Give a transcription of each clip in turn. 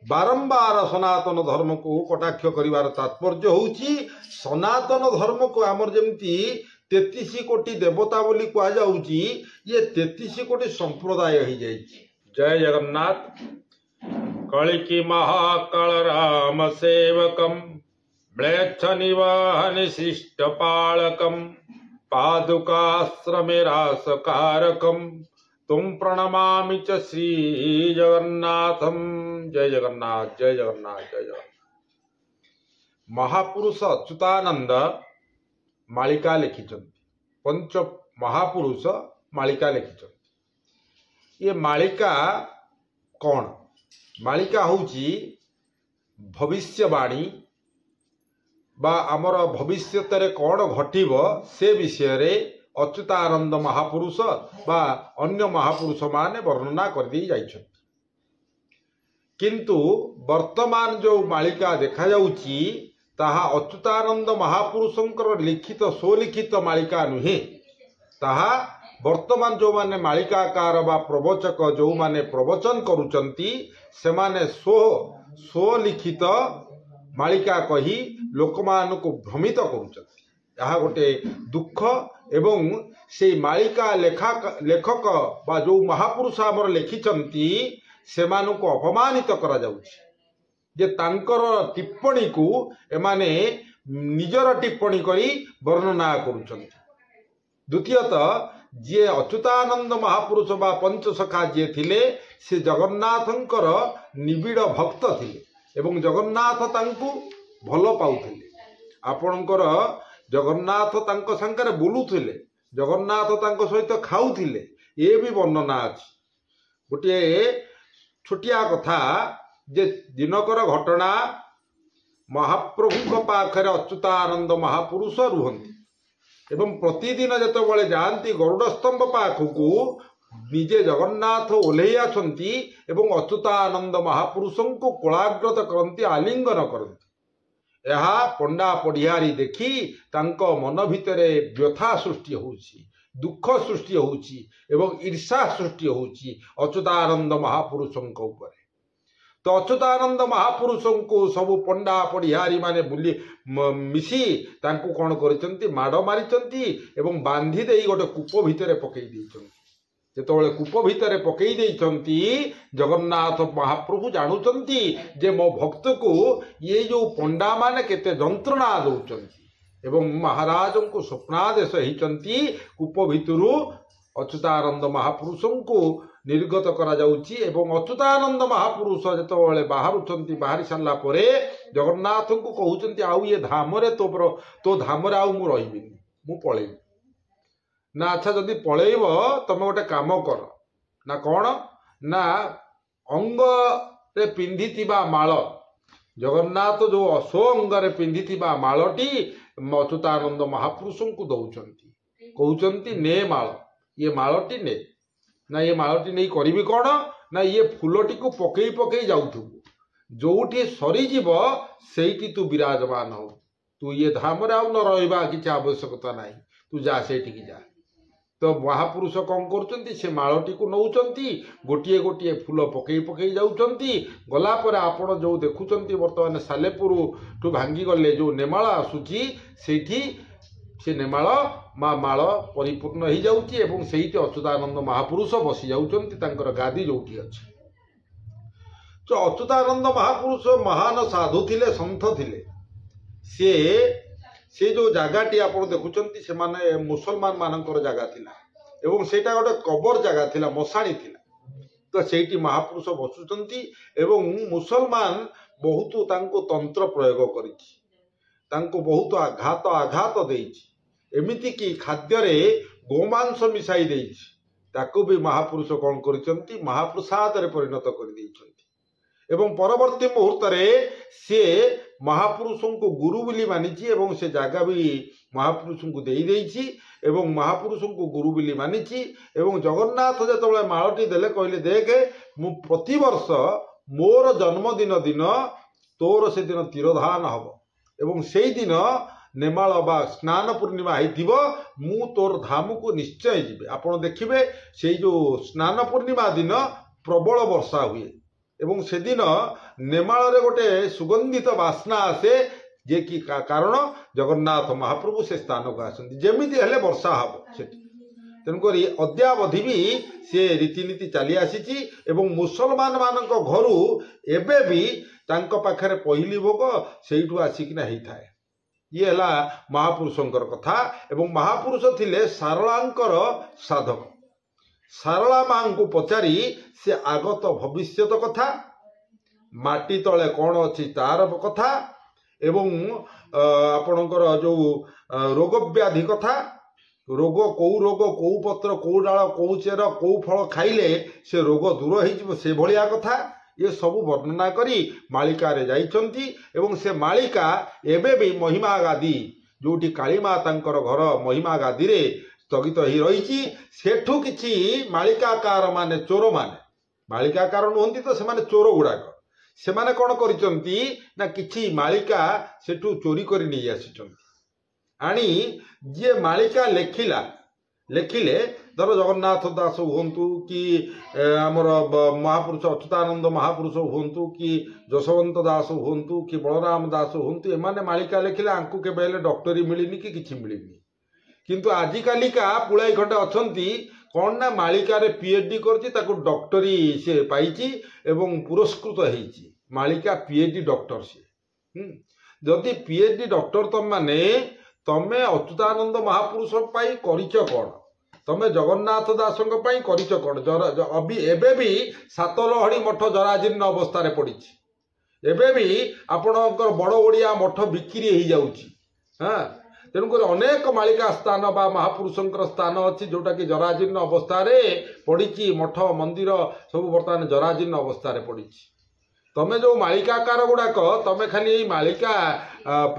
बारंबार सनातन धर्म को कटाक्ष करिवार तात्पर्य होउची सनातन धर्म को आमर जेमती 33 कोटी देवता बोली कहा जाउची ये 33 कोटी संप्रदाय ही जाइची। जय जगन्नाथ। कलिकी महाकाल राम सेवकम म्लेच्छ निवाहन शिष्ट पालकम पादुकाश्रमे रासकारकम तुम प्रणमामि च श्री जगन्नाथम। जय जगन्नाथ जय जगन्नाथ जय जगन्नाथ। महापुरुष अच्युतानंद मालिका लिखिछन्ति। पंच महापुरुष मालिका लिखिछन्ति। ये मालिका कौन? मालिका होउची भविष्यवाणी बा आमर भविष्य रे कौन घटिब से विषय रे अच्युतानंद महापुरुष बा अन्य महापुरुष माने वर्णना कर दी जाइछन्ति। किंतु वर्तमान जो मालिका देखा जाउची ताहा अच्युतानंद महापुरुषंकर लिखित स्वलिखित मालिका नुहे। ताहा वर्तमान जो माने मालिकाकार बा प्रवचक जो माने प्रवचन करूचंती से माने स्वलिखित मालिका कही लोकमान को भ्रमित करूचंती। यह गोटे दुख एवं से मालिका लेखक बा जो महापुरुष आमर लिखिचंती सेमानु को अपमानित करा जाउछि जे तांकर टिप्पणी को एमाने निजर टिप्पणी करी वर्णना करूचंती। द्वितीयतः जे अच्युतानंद महापुरुष बा पंचसखा जे थिले से जगन्नाथंकर निबिड़ भक्त थिले एवं जगन्नाथ तांकु भल पाउथिले। आपणकर जगन्नाथ तांको संगे बुलुथिले, जगन्नाथ तांको सहित खाउथिले, ये भी वर्णना अछि। गोटे छोटिया कथा जे दिनकर घटना महाप्रभु पाखरे अच्युतानंद महापुरुष रुहंती एवं प्रतिदिन जेतेबेले जाती गरुड़स्तंभ पाखकू निजे जगन्नाथ ओल्हेई आछंती एवं अच्युतानंद महापुरुष को कोलाग्रत करती, आलिंगन करती। यह पंडा पढ़ियारी देखी तांको मन भितरे व्यथा सृष्टि होउची, दुख सृष्टि होउची एवं ईर्षा सृष्टि होउची अच्युतानंद महापुरुषंक ऊपर। तो अच्युतानंद महापुरुषंको सबु पंडा पढ़ियारी माने बुली मिसी तांको कोन करिसंती माड़ मारिसंती एवं बांधी देई गोटे कूप भितरे पकई देइसंती। जेतबेले कूप भितरे पकई देइसंती जगन्नाथ महाप्रभु जानुचंती जे मो भक्त को ये जो पंडा माने केते जंत्रणा दउचंती एवं महाराज को स्वप्नादेश हिचंती कूप भितरु अच्युतानंद महापुरुष को निर्गत करा जाउची एवं अच्युतानंद महापुरुष जेतबेले बाहरुचंती, बाहरी सारला परे जगन्नाथ को कहउचंती आउ ये धामरे तो धामरे आउ मु रहिबिनी, मु पळेई ना। अच्छा जदि पळेइब तमे गोटे काम कर ना, कौन ना अंग रे पिंधिथिबा माळ, जगन्नाथ जो स्व अंग रे पिंधिथिबा माळटी अच्युतानंद महापुरुष को दउचंती, कहउचंती ने माळ, ये माळटी ने ना, ये माळटी नहीं करिबी कौन ना, ये फूलटी को पकई पकई जाउथुबु, जोठी सरीजीव सेठी तू विराजमान हो। तू ये धामरे आउ न रहिबा किछि आवश्यकता नाही, तू जा सेठी जा। तो महापुरुष कौन करचंती से माळटी को नौचंती, गोटिए गोटिए फूल पकई पकई जाउचंती। गला पर आपण जो देखुचंती वर्तमान सालेपुर ठू भांगी गले जो नेमाळ आसुची सेठी से नेमाळ माळ परिपूर्ण हो जाउची एवं सेठी अच्युतानंद महापुरुष बसी जाउचंती, तांकर गादी जोठी अछि। तो अच्युतानंद महापुरुष महान साधु थिले, संत थिले। से जो जगाटी आप देखुंत से माने मुसलमान मानकर जगह थिला एवं सेटा गोटे कबर जगह थिला, मशाणी थिला। तो सेठी महापुरुष बसुचंती एवं मुसलमान बहुत तांको तंत्र प्रयोग करिछि, तांको बहुत आघात देइछि, एमिति कि खाद्य रे गोमांस मिसाई देइछि, ताको भी महापुरुष कौन करिसंती महाप्रसाद रे परिणत कर देइछंती। एवं परवर्ती मुहूर्त रे से महापुरुषों को गुरु बोली मानिछि एवं से जागा भी महापुरुषों को देई देइछि एवं महापुरुषों को गुरु बोली मानिछि। एवं जगन्नाथ जेतबेले माळटी देले कहले देखे मु प्रति वर्ष मोर जन्मदिन दिन तोर से दिन तिरोधान हब एवं सेई दिन नेमाळ बा स्नान पूर्णिमा होइथिब मु तोर धाम को निश्चय जीवे। आपण देखिबे सेई जो स्नान पूर्णिमा दिन प्रबल वर्षा हुए एवं से दिन नेमाल गोटे सुगंधित बास्ना आसे जे कि कारण जगन्नाथ महाप्रभु से स्थान को आसती जमी हेले वर्षा हम से तेणुक अद्यावधि भी सी रीतिनीति चली आसी एवं मुसलमान मान घर एबे भी तांको पाखरे पहली भोग सेठू आसिकिना होता है। ये है महापुरुषंकर कथा एवं महापुरुष थिले सारलांकर साधक सारला मां को पचारि से आगत भविष्यत कथा माटी तले कौन अच्छी तार कथा एवं आपणकर जो रोग व्याधि कथा रोग कौ पत्र कौ डाल कौ चेर कौ फल खाइले से रोग दूर हो से भलिया कथा ये सब वर्णना करी मालिकारे जाइछंती एवं से मालिका एबे भी महिमा गादी जोटी काली मातांकर घर महिमा गादी रे स्थगित ही रही सेठू किछि मालिकाकार माने चोर माने मालिकाकार नुहंती तो से चोर गुड़ाक से माने कौन करिसंती ना किछि मालिका सेठू चोरी करी नहीं आसिछंती आनी जे मालिका लेखिले धर जगन्नाथ दास हुंतु कि आमर महापुरुष अच्युतानंद महापुरुष हुंतु कि जशवंत दास हुंतु कि बलराम दास हुंतु एमाने मालिका लेखिले आंकु केबे डॉक्टरी मिलिनी कि किछि मिलिनी किंतु आजिकालिका पुलाई खंडे अछंती कौन ना मालिकार पीएचडी करछि ताकु डॉक्टरी से पाइछि एवं पुरस्कृत होइछि मालिका पीएचडी डॉक्टर से जदि पीएचडी डॉक्टर तमे अच्युतानंद महापुरुष पाई करिछ कोन तमे जगन्नाथ दासंक पाई करिछ कोन अभी एबे भी सातलहड़ी मठ जराजीर्ण अवस्था रे पड़िछि एबे भी आपणकर बड़ ओडिया मठ बिक्री हो जाउछि हां तेणुक अनेक मालिका स्थान बा महापुरुषंकर स्थान अच्छी जोटा कि जराजीर्ण अवस्था रे पड़ी मठ मंदिर सब बर्तमान जराजीर्ण अवस्था रे पड़ी तमें जो मालिकाकार गुड़ाक तमें खाली मालिका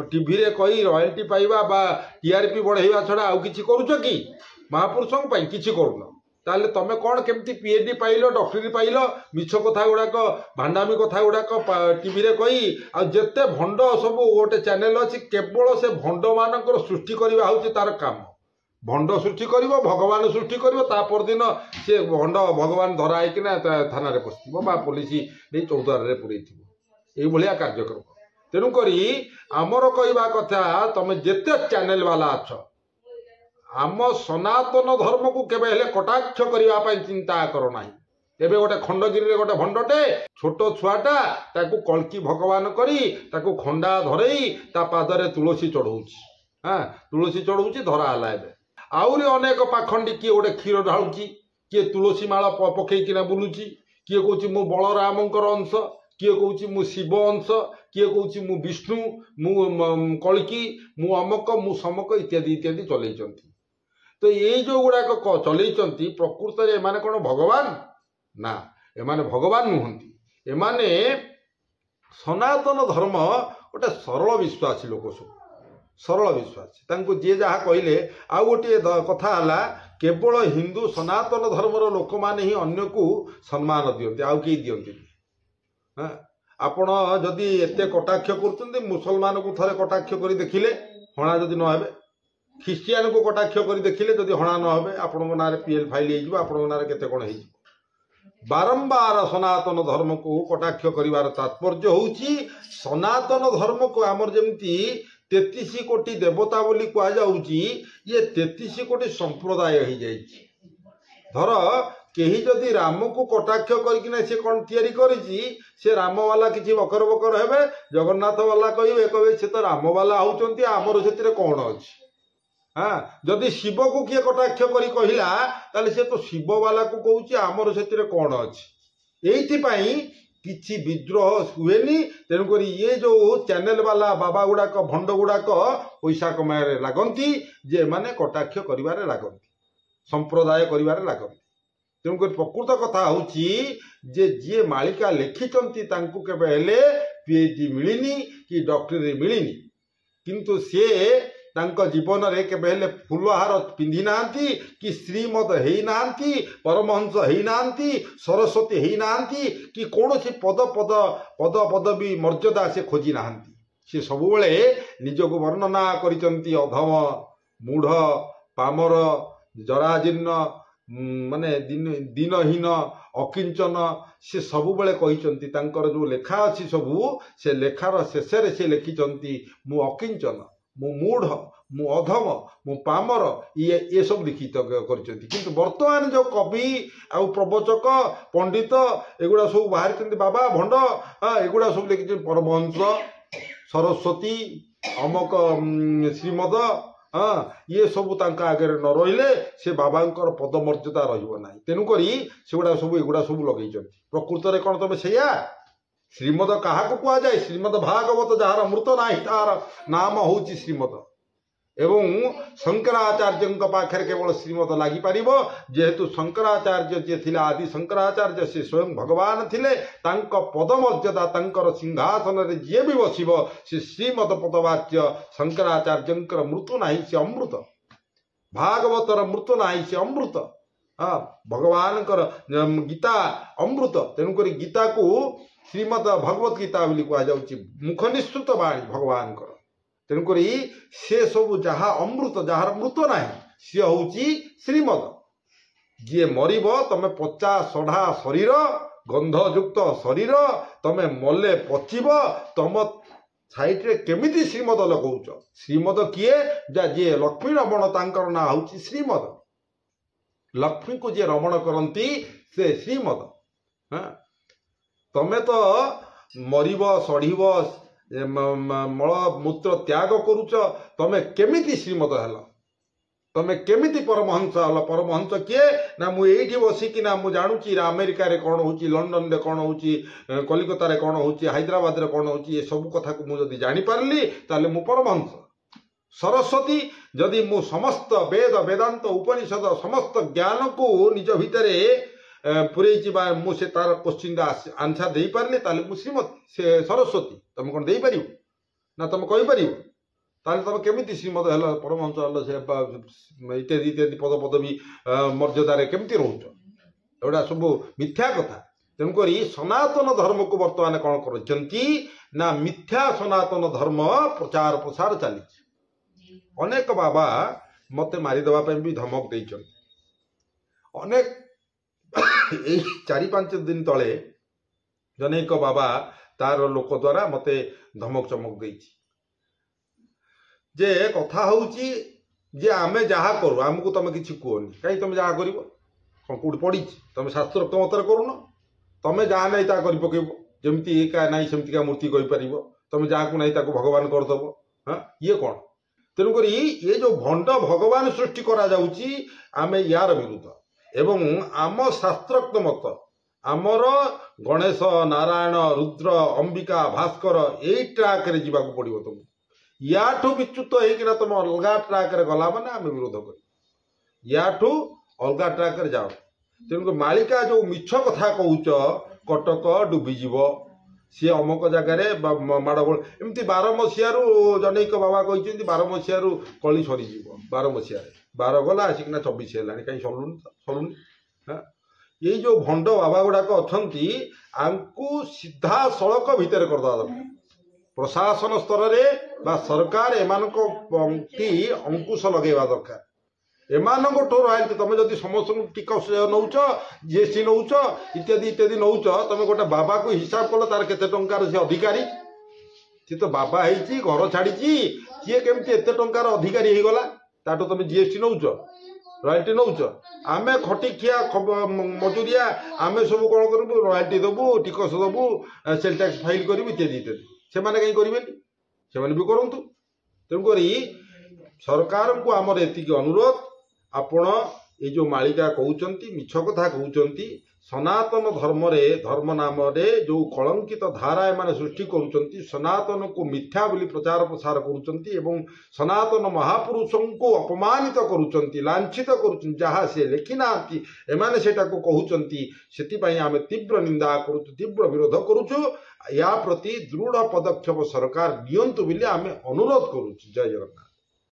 टीवी रे कही रॉयल्टी पाइबा बा टीआरपी बढ़ाइबा छड़ा आउ किछि करूछ कि महापुरुषों पाई किछि करून ताले तमें कौन केमती पीएचडी पाइल डॉक्टरी पाइल मिछ कथा गुड़ाक भांडामी कथा गुड़ाक टीवी रे कही आ जेते भंड सब गोटे चैनल अच्छी केवल से भंड मानकर सृष्टि करवा हूँ तार काम भंड सृष्टि कर भगवान सृष्टि कर दिन सी भंड भगवान धरा होना थाना पशि पुलिस नहीं चौद्वार पुरई ये कार्यक्रम तेणुक आमर कहवा कथा तुम जेते चैनल वाला अच्छ आम सनातन धर्म को केबे हेले कटाक्ष करने चिंता कर ना एबे गोटे खंडगिरी गोटे भंडटे छोट छुआटा ताकू कलकी भगवान करी ताकू खंडा धरई ता पादरे तुलसी चढ़ौछि हाँ तुलसी चढ़ौछि धरा हला एबे आउरी अनेक पाखंडी किए गोटे क्षीर ढाळुछि किए तुलसी माला पकईकिना बुलुछि किए कहूछि मु बलरामंकर अंश किए कहूछि मु शिव अंश किए कहूछि मु विष्णु मु कलकी मु अमक मु समक इत्यादि इत्यादि चलैछंती तो ये जो गुड़ाक चलैछंती प्रकृत रे माने कोन भगवान ना एमाने भगवान नुहंती एमाने सनातन धर्म गोटे सरल विश्वासी लोक सब सरल विश्वासी तांको जे जहाँ कहले आ गोटे कथा हला केवल हिंदू सनातन धर्मर लोक माने ही अन्य को सम्मान दियंती आउ केही दियंती हाँ आपण जदि एते कटाक्ष करछंती मुसलमान को थरे कटाक्ष करी देखिले हणा जदि न हेबे ख्रिस्टियान को कटाक्ष करी देखिले जदि हणा न हेबे आपण नारे पीएल फाइल हे जिवो आपण नारे केते कोन हे जिवो बारंबार सनातन धर्म को कटाक्ष करिवार तात्पर्य होउची सनातन धर्म को आमर जेमती 33 कोटी देवता बोली कह जाउची ये 33 कोटी संप्रदाय हो जाइछि धर केही जदि राम को कटाक्ष करकिना से कौन तैयारी करिछि से राम वाला किछि बकर बकर हेबे जगन्नाथ वाला कहबे से तो राम वाला होउचंती आमर सेतिरे कोन अछि हाँ जदि शिव को किए कटाक्ष करी कहिला ताले से तो शिव वाला को कहूची आमर सेतिरे कोन अछि एइथि पई किछि विद्रोह हुएनी तेणुक ये जो चैनल वाला बाबा गुड़ाक भंड गुड़ाक पैसा कमाय लागंती जे माने कटाक्ष करिवारे लागंती संप्रदाय करिवारे लागंती तेणुक प्रकृत कथा होची जे जे मालिका लेखिचंती तांकु केबे हेले पीएचडी मिलिनी कि डॉक्टरी मिलिनी किंतु से तांको जीवन रे केबे हेले फुलहार पिंधि नांती कि श्रीमद हेई नांती परमहंस हेई नांती सरस्वती हेई नांती कि कोनोसी पद पद पद पदवी मर्यादा से खोजी नांती से सब बेले निजको वर्णना करिसंती अधम मूढ़ पामर जराजीर्ण ମାନେ ଦିନହୀନ ଅକିଞ୍ଚନ ସେ ସବୁବେଳେ କହିଛନ୍ତି। ତାଙ୍କର ଯେଉଁ ଲେଖା ଅଛି ସବୁ ସେ ଲେଖାର ଶେଷରେ ସେ ଲେଖିଛନ୍ତି ମୁଁ ଅକିଞ୍ଚନ, ମୁଁ ମୂଢ଼, ମୁଁ ଅଧମ, ମୁଁ ପାମର, ଏସବୁ ଲିଖିତ କରିଛନ୍ତି। କିନ୍ତୁ ବର୍ତ୍ତମାନ ଯେଉଁ କବି ଆଉ ପ୍ରବଚକ ପଣ୍ଡିତ ଏଗୁଡ଼ା ସବୁ ବାହାରିଛନ୍ତି, ବାବା ଭଣ୍ଡ ଏଗୁଡ଼ା ସବୁ ଲେଖିଛନ୍ତି ପରମହଂସ, ସରସ୍ୱତୀ, ଅମକ ଶ୍ରୀମଦ, ଇଏ ସବୁ ତାଙ୍କ ଆଗରେ ନ ରହିଲେ ସେ ବାବାଙ୍କର ପଦମର୍ଯ୍ୟାଦା ରହିବ ନାହିଁ। ତେଣୁକରି ଏଗୁଡ଼ା ସବୁ ଲଗେଇଛନ୍ତି। ପ୍ରକୃତରେ କ'ଣ ତମେ ସେଇଆ? ଶ୍ରୀମଦ କାହାକୁ କୁହାଯାଏ? ଶ୍ରୀମଦ ଭାଗବତ, ଯାହାର ମୃତ ନାହିଁ ତାହାର ନାମ ହେଉଛି ଶ୍ରୀମଦ। ଏବଂ ଶଙ୍କରାଚାର୍ଯ୍ୟଙ୍କ ପାଖରେ କେବଳ ଶ୍ରୀମଦ ଲାଗିପାରିବ, ଯେହେତୁ ଶଙ୍କରାଚାର୍ଯ୍ୟ ଯିଏ ଥିଲେ ଆଦି ଶଙ୍କରାଚାର୍ଯ୍ୟ ସେ ସ୍ୱୟଂ ଭଗବାନ ଥିଲେ। ତାଙ୍କ ପଦମର୍ଯ୍ୟାଦା, ତାଙ୍କର ସିଂହାସନରେ ଯିଏ ବି ବସିବ ସେ ଶ୍ରୀମଦ ପଦବାଚ୍ୟ। ଶଙ୍କରାଚାର୍ଯ୍ୟଙ୍କର ମୃତ୍ୟୁ ନାହିଁ, ସେ ଅମୃତ। ଭାଗବତର ମୃତ୍ୟୁ ନାହିଁ, ସେ ଅମୃତ। ଭଗବାନଙ୍କର ଗୀତା ଅମୃତ। ତେଣୁକରି ଗୀତାକୁ ଶ୍ରୀମଦ ଭଗବତ ଗୀତା ବୋଲି କୁହାଯାଉଛି, ମୁଖ ନିଃସୃତ ବାଣୀ ଭଗବାନଙ୍କର। ତେଣୁକରି ସେ ସବୁ ଯାହା ଅମୃତ, ଯାହାର ମୃତ୍ୟୁ ନାହିଁ, ସିଏ ହେଉଛି ଶ୍ରୀମଦ। ଯିଏ ମରିବ, ତମେ ପଚା ସଢ଼ା ଶରୀର, ଗନ୍ଧଯୁକ୍ତ ଶରୀର, ତମେ ମଲେ ପଚିବ, ତମ ସାଇଟରେ କେମିତି ଶ୍ରୀମଦ ଲଗାଉଛ? ଶ୍ରୀମଦ କିଏ? ଯିଏ ଲକ୍ଷ୍ମୀ ରମଣ, ତାଙ୍କର ନାଁ ହେଉଛି ଶ୍ରୀମଦ। ଲକ୍ଷ୍ମୀକୁ ଯିଏ ରମଣ କରନ୍ତି ସେ ଶ୍ରୀମଦ। ତମେ ତ ମରିବ, ସଢ଼ିବ, ମଳମୂତ୍ର ତ୍ୟାଗ କରୁଛ, ତମେ କେମିତି ଶ୍ରୀମଦ ହେଲ? ତମେ କେମିତି ପରମହଂସ ହେଲ? ପରମହଂସ କିଏ? ନା ମୁଁ ଏଇଠି ବସିକିନା ମୁଁ ଜାଣୁଛି ଆମେରିକାରେ କ'ଣ ହେଉଛି, ଲଣ୍ଡନରେ କ'ଣ ହେଉଛି, କଲିକତାରେ କ'ଣ ହେଉଛି, ହାଇଦ୍ରାବାଦରେ କ'ଣ ହେଉଛି, ଏସବୁ କଥାକୁ ମୁଁ ଯଦି ଜାଣିପାରିଲି ତାହେଲେ ମୁଁ ପରମହଂସ। ସରସ୍ୱତୀ, ଯଦି ମୁଁ ସମସ୍ତ ବେଦ ବେଦାନ୍ତ ଉପନିଷଦ ସମସ୍ତ ଜ୍ଞାନକୁ ନିଜ ଭିତରେ ପୁରେଇଛି ବା ମୁଁ ସେ ତାର କୋଶ୍ଚିନ୍ର ଆନ୍ସର ଦେଇପାରିଲି ତାହେଲେ ମୁଁ ଶ୍ରୀମତୀ, ସେ ସରସ୍ୱତୀ। ତମେ କ'ଣ ଦେଇପାରିବ? ନା ତମେ କହିପାରିବ? ତାହେଲେ ତମେ କେମିତି ଶ୍ରୀମଦ ହେଲ, ପରମହଂସ ହେଲ, ସେ ଇତ୍ୟାଦି ଇତ୍ୟାଦି ପଦ ପଦବୀ ମର୍ଯ୍ୟାଦାରେ କେମିତି ରହୁଛ? ଏଗୁଡ଼ା ସବୁ ମିଥ୍ୟା କଥା। ତେଣୁକରି ସନାତନ ଧର୍ମକୁ ବର୍ତ୍ତମାନ କ'ଣ କରିଛନ୍ତି ନା ମିଥ୍ୟା ସନାତନ ଧର୍ମ ପ୍ରଚାର ପ୍ରସାର ଚାଲିଛି। ଅନେକ ବାବା ମୋତେ ମାରିଦେବା ପାଇଁ ବି ଧମକ ଦେଇଛନ୍ତି। ଅନେକ ଏଇ 4-5 ଦିନ ତଳେ ଜଣେକ ବାବା ତାର ଲୋକ ଦ୍ୱାରା ମୋତେ ଧମକ ଚମକ ଦେଇଛି ଯେ କଥା ହେଉଛି ଯେ ଆମେ ଯାହା କରୁ ଆମକୁ ତମେ କିଛି କୁହନି। କାହିଁକି ତମେ ଯାହା କରିବ? କ'ଣ କେଉଁଠି ପଡ଼ିଛି? ତମେ ଶାସ୍ତ୍ରୋକ୍ତ ମତରେ କରୁନ? ତମେ ଯାହା ନାହିଁ ତାହା କରି ପକେଇବ। ଯେମିତି ଏକା ନାହିଁ ସେମିତିକା ମୂର୍ତ୍ତି କହିପାରିବ। ତମେ ଯାହାକୁ ନାହିଁ ତାକୁ ଭଗବାନ କରିଦେବ। ଇଏ କ'ଣ? ତେଣୁକରି ଏ ଯେଉଁ ଭଣ୍ଡ ଭଗବାନ ସୃଷ୍ଟି କରାଯାଉଛି ଆମେ ୟାର ବିରୁଦ୍ଧ। ଏବଂ ଆମ ଶାସ୍ତ୍ରୋକ୍ତ ମତ, ଆମର ଗଣେଶ, ନାରାୟଣ, ରୁଦ୍ର, ଅମ୍ବିକା, ଭାସ୍କର ଏଇ ଟ୍ରାକରେ ଯିବାକୁ ପଡ଼ିବ ତମକୁ। ୟାଠୁ ବିଚ୍ୟୁତ ହେଇକିନା ତମେ ଅଲଗା ଟ୍ରାକରେ ଗଲା ମାନେ ଆମେ ବିରୋଧ କରିବୁ। ୟାଠୁ ଅଲଗା ଟ୍ରାକରେ ଯାଅ। ତେଣୁକରି ମାଳିକା ଯେଉଁ ମିଛ କଥା କହୁଛ, କଟକ ଡୁବିଯିବ, ସିଏ ଅମକ ଜାଗାରେ ମାଡ଼ଗୋଳ, ଏମିତି 12 ମସିହାରୁ ଜନୈକ ବାବା କହିଛନ୍ତି 12 ମସିହାରୁ କଳି ସରିଯିବ। 12 ମସିହାରେ 12 ଗଲା, ଆସିକିନା 24 ହେଲାଣି, କାହିଁ ସରୁନି? ଏଇ ଯେଉଁ ଭଣ୍ଡ ବାବା ଗୁଡ଼ାକ ଅଛନ୍ତି ଆଙ୍କୁ ସିଧାସଳଖ ଭିତରେ କରିଦେବା ଦରକାର। ପ୍ରଶାସନ ସ୍ତରରେ ବା ସରକାର ଏମାନଙ୍କ ଅଙ୍କୁଶ ଲଗେଇବା ଦରକାର। ଏମାନଙ୍କଠୁ ରୟାଲିଟି ତମେ ଯଦି ସମସ୍ତଙ୍କୁ ଟିକସ ନେଉଛ, GST ନେଉଛ, ଇତ୍ୟାଦି ଇତ୍ୟାଦି ନେଉଛ, ତମେ ଗୋଟେ ବାବାକୁ ହିସାବ କଲ ତାର କେତେ ଟଙ୍କାର ସେ ଅଧିକାରୀ? ସିଏ ତ ବାବା ହେଇଛି, ଘର ଛାଡ଼ିଛି, ସିଏ କେମିତି ଏତେ ଟଙ୍କାର ଅଧିକାରୀ ହେଇଗଲା? ତାଠୁ ତମେ GST ନେଉଛ, ରୟାଲିଟି ନେଉଛ। ଆମେ ଖଟିଖିଆ ମଜୁରିଆ ଆମେ ସବୁ କ'ଣ କରିବୁ? ରୟାଲିଟି ଦେବୁ, ଟିକସ ଦେବୁ, ସେଲ୍ ଟ୍ୟାକ୍ସ ଫାଇଲ୍ କରିବୁ, ଇତ୍ୟାଦି ଇତ୍ୟାଦି। ସେମାନେ କାହିଁ କରିବେନି? ସେମାନେ ବି କରନ୍ତୁ। ତେଣୁକରି ସରକାରଙ୍କୁ ଆମର ଏତିକି ଅନୁରୋଧ, ଆପଣ এই ଯେଉଁ ମାଳିକା କହୁଛନ୍ତି, ମିଛ କଥା କହୁଛନ୍ତି, ସନାତନ ଧର୍ମରେ, ଧର୍ମ ନାମରେ ଯେଉଁ କଳଙ୍କିତ ଧାରା ଏମାନେ ସୃଷ୍ଟି କରୁଛନ୍ତି, ସନାତନକୁ ମିଥ୍ୟା ବୋଲି ପ୍ରଚାର ପ୍ରସାର କରୁଛନ୍ତି ଏବଂ ସନାତନ ମହାପୁରୁଷଙ୍କୁ ଅପମାନିତ କରୁଛନ୍ତି, ଲାଞ୍ଛିତ କରୁଛନ୍ତି, ଯାହା ସେ ଲେଖି ନାହାନ୍ତି ଏମାନେ ସେଟାକୁ କହୁଛନ୍ତି। ସେଥିପାଇଁ ଆମେ ତୀବ୍ର ନିନ୍ଦା କରୁଛୁ, ତୀବ୍ର ବିରୋଧ କରୁଛୁ। ୟା ପ୍ରତି ଦୃଢ଼ ପଦକ୍ଷେପ ସରକାର ନିଅନ୍ତୁ ବୋଲି ଆମେ ଅନୁରୋଧ କରୁଛୁ। ଜୟ ଜଗନ୍ନାଥ।